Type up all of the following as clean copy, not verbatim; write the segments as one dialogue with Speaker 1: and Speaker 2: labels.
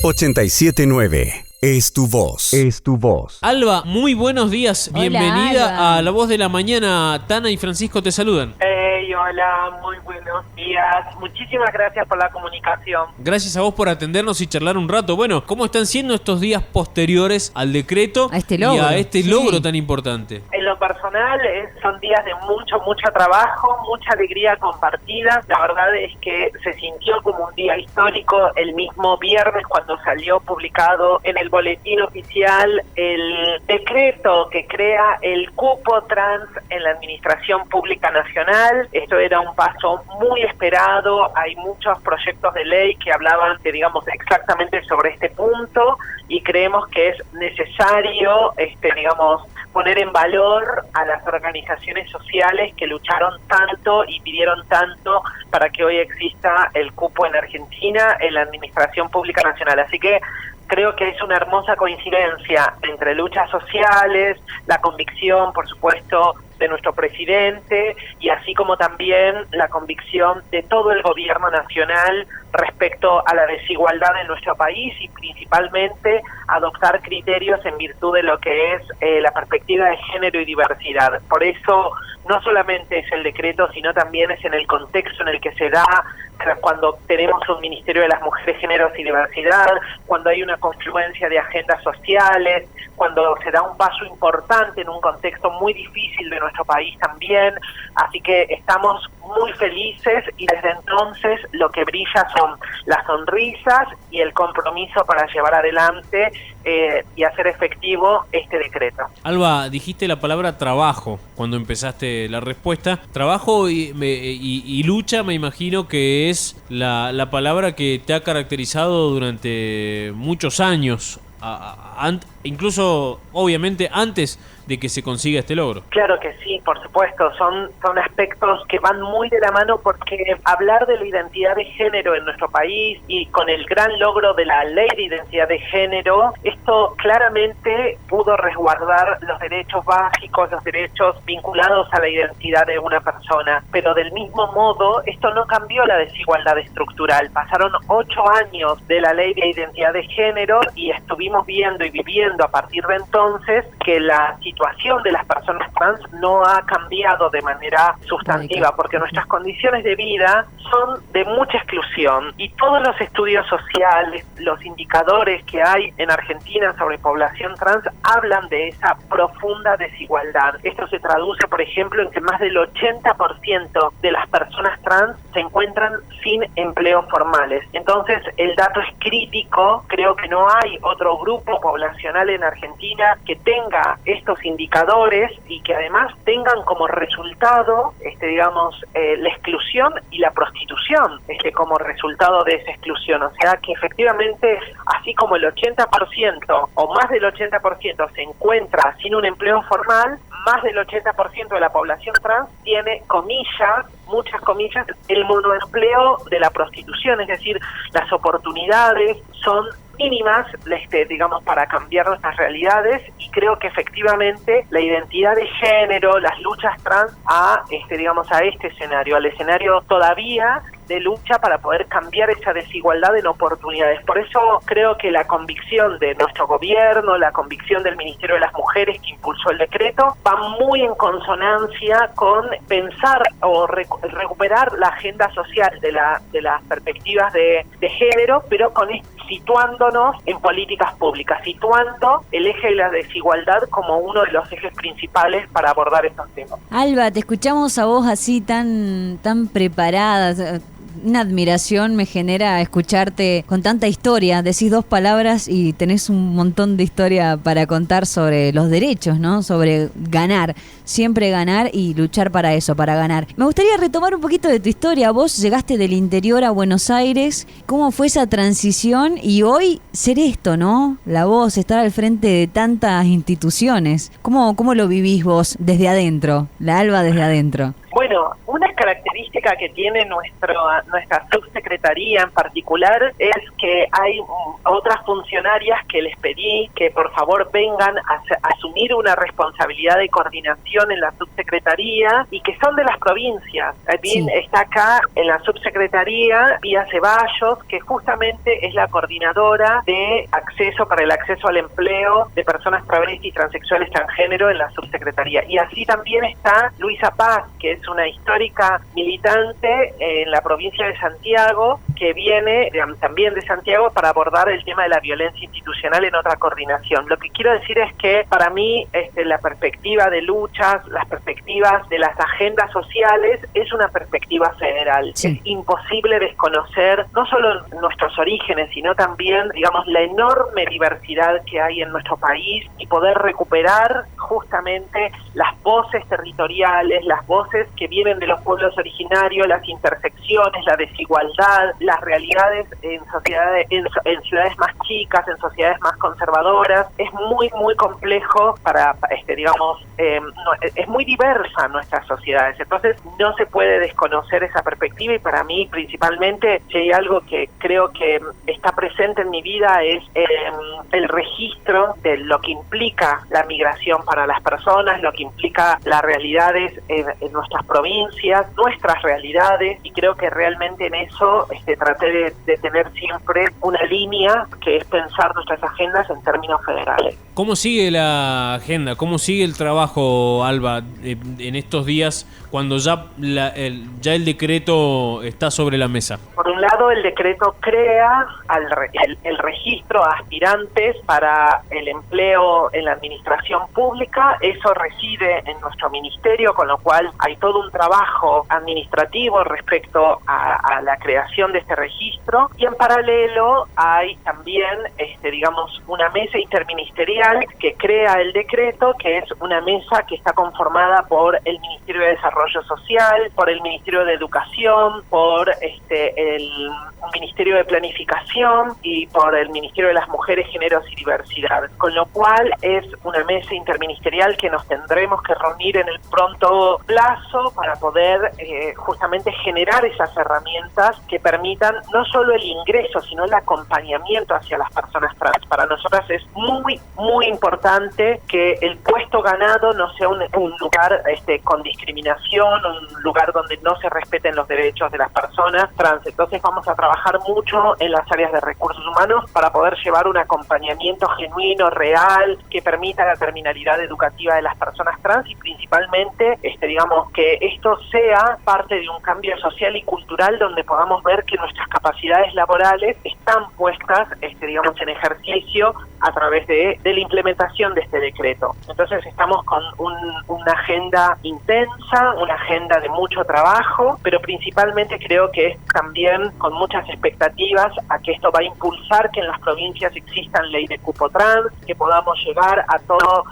Speaker 1: 879 es tu voz. Es tu voz.
Speaker 2: Alba, muy buenos días.
Speaker 3: Hola,
Speaker 2: Bienvenida
Speaker 3: Alba.
Speaker 2: a La Voz de la Mañana. Tana y Francisco te saludan.
Speaker 4: Hola, muy buenos días. Muchísimas gracias por la comunicación.
Speaker 2: Gracias a vos por atendernos y charlar un rato. Bueno, ¿cómo están siendo estos días posteriores al decreto
Speaker 3: A este logro,
Speaker 2: y a este
Speaker 3: sí.
Speaker 2: logro tan importante?
Speaker 4: En lo personal son días de mucho trabajo, mucha alegría compartida. La verdad es que se sintió como un día histórico el mismo viernes cuando salió publicado en el boletín oficial el decreto que crea el cupo trans en la Administración Pública Nacional. Esto era un paso muy esperado. Hay muchos proyectos de ley que hablaban, exactamente sobre este punto, y creemos que es necesario, poner en valor a las organizaciones sociales que lucharon tanto y pidieron tanto para que hoy exista el cupo en Argentina en la Administración Pública Nacional. Así que creo que es una hermosa coincidencia entre luchas sociales, la convicción, por supuesto, de nuestro presidente, y así como también la convicción de todo el gobierno nacional respecto a la desigualdad en nuestro país y principalmente adoptar criterios en virtud de lo que es la perspectiva de género y diversidad. Por eso no solamente es el decreto, sino también es en el contexto en el que se da cuando tenemos un Ministerio de las Mujeres, Géneros y Diversidad, cuando hay una confluencia de agendas sociales, cuando se da un paso importante en un contexto muy difícil de nuestro país también. Así que estamos muy felices y desde entonces lo que brilla son las sonrisas y el compromiso para llevar adelante y hacer efectivo este decreto.
Speaker 2: Alba, dijiste la palabra trabajo cuando empezaste la respuesta. Trabajo y lucha, me imagino que es la palabra que te ha caracterizado durante muchos años, incluso obviamente antes de que se consiga este logro.
Speaker 4: Claro que sí, por supuesto, son aspectos que van muy de la mano, porque hablar de la identidad de género en nuestro país y con el gran logro de la ley de identidad de género, esto claramente pudo resguardar los derechos básicos, los derechos vinculados a la identidad de una persona, pero del mismo modo esto no cambió la desigualdad estructural. Pasaron 8 años de la ley de identidad de género y estuvimos viendo y viviendo a partir de entonces que la situación de las personas trans no ha cambiado de manera sustantiva, porque nuestras condiciones de vida son de mucha exclusión, y todos los estudios sociales, los indicadores que hay en Argentina sobre población trans hablan de esa profunda desigualdad. Esto se traduce, por ejemplo, en que más del 80% de las personas trans se encuentran sin empleos formales. Entonces, el dato es crítico. Creo que no hay otro grupo poblacional en Argentina que tenga estos indicadores y que además tengan como resultado, la exclusión y la prostitución, como resultado de esa exclusión. O sea que efectivamente, así como el 80% o más del 80% se encuentra sin un empleo formal, más del 80% de la población trans tiene, comillas, muchas comillas, el monoempleo de la prostitución, es decir, las oportunidades son mínimas, para cambiar nuestras realidades, y creo que efectivamente la identidad de género, las luchas trans a este escenario, al escenario todavía de lucha para poder cambiar esa desigualdad en oportunidades. Por eso creo que la convicción de nuestro gobierno, la convicción del Ministerio de las Mujeres que impulsó el decreto, va muy en consonancia con pensar o recuperar la agenda social de las perspectivas de género, pero situándonos en políticas públicas, situando el eje de la desigualdad como uno de los ejes principales para abordar estos temas.
Speaker 3: Alba, te escuchamos a vos así tan preparada. Una admiración me genera escucharte con tanta historia. Decís 2 palabras y tenés un montón de historia para contar sobre los derechos, ¿no? Sobre ganar, siempre ganar y luchar para eso, para ganar. Me gustaría retomar un poquito de tu historia. Vos llegaste del interior a Buenos Aires. ¿Cómo fue esa transición? Y hoy ser esto, ¿no? La Voz, estar al frente de tantas instituciones. ¿Cómo lo vivís vos desde adentro? La Alba desde adentro.
Speaker 4: Bueno, una característica que tiene nuestra subsecretaría en particular es que hay otras funcionarias que les pedí que por favor vengan a asumir una responsabilidad de coordinación en la subsecretaría y que son de las provincias. También está acá en la subsecretaría Pía Ceballos, que justamente es la coordinadora de para el acceso al empleo de personas travestis, transexuales, transgénero en la subsecretaría. Y así también está Luisa Paz, que es una histórica militante en la provincia de Santiago, que viene también de Santiago para abordar el tema de la violencia institucional en otra coordinación. Lo que quiero decir es que para mí la perspectiva de luchas, las perspectivas de las agendas sociales es una perspectiva federal. Sí. Es imposible desconocer no solo nuestros orígenes, sino también, digamos, la enorme diversidad que hay en nuestro país y poder recuperar justamente las voces territoriales, las voces que vienen de los pueblos originarios, las intersecciones, la desigualdad, las realidades en sociedades, en ciudades más chicas, en sociedades más conservadoras. Es muy, muy complejo es muy diversa nuestras sociedades. Entonces no se puede desconocer esa perspectiva y para mí principalmente, si hay algo que creo que está presente en mi vida es el registro de lo que implica la migración para las personas, lo que implica las realidades en nuestras provincias, nuestras realidades, y creo que realmente en eso traté de tener siempre una línea que es pensar nuestras agendas en términos federales.
Speaker 2: ¿Cómo sigue la agenda? ¿Cómo sigue el trabajo, Alba, en estos días cuando ya el decreto está sobre la mesa?
Speaker 4: Por un lado, el decreto crea el registro a aspirantes para el empleo en la administración pública. Eso reside en nuestro ministerio, con lo cual hay todo un trabajo administrativo respecto a la creación de este registro. Y en paralelo hay también, una mesa interministerial que crea el decreto, que es una mesa que está conformada por el Ministerio de Desarrollo Social, por el Ministerio de Educación, por el Ministerio de Planificación y por el Ministerio de las Mujeres, Géneros y Diversidad. Con lo cual es una mesa interministerial que nos tendremos que reunir en el pronto plazo para poder justamente generar esas herramientas que permitan no solo el ingreso, sino el acompañamiento hacia las personas trans. Para nosotras es muy, muy importante que el puesto ganado no sea un lugar con discriminación, un lugar donde no se respeten los derechos de las personas trans. Entonces vamos a trabajar mucho en las áreas de recursos humanos para poder llevar un acompañamiento genuino, real, que permita la terminalidad educativa de las personas trans y principalmente, que esto sea parte de un cambio social y cultural donde podamos ver que nuestras capacidades laborales están puestas, en ejercicio a través de la implementación de este decreto. Entonces estamos con una agenda intensa, una agenda de mucho trabajo, pero principalmente creo que es también con muchas expectativas a que esto va a impulsar que en las provincias existan ley de cupo trans, que podamos llegar a todo,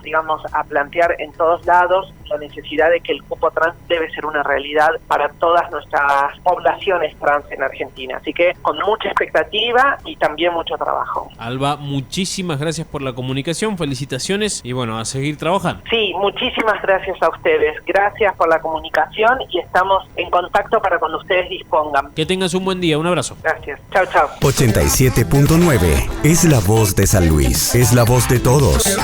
Speaker 4: a plantear en todos lados la necesidad de que el cupo trans debe ser una realidad para todas nuestras poblaciones trans en Argentina. Así que con mucha expectativa y también mucho trabajo.
Speaker 2: Alba, muchísimas gracias por la comunicación, felicitaciones y bueno, a seguir trabajando.
Speaker 4: Sí, muchísimas gracias a ustedes. Gracias por la comunicación y estamos en contacto para cuando ustedes dispongan.
Speaker 2: Que tengas un buen día, un abrazo.
Speaker 4: Gracias. Chao, chao.
Speaker 1: 87.9 es la voz de San Luis. Es la voz de todos.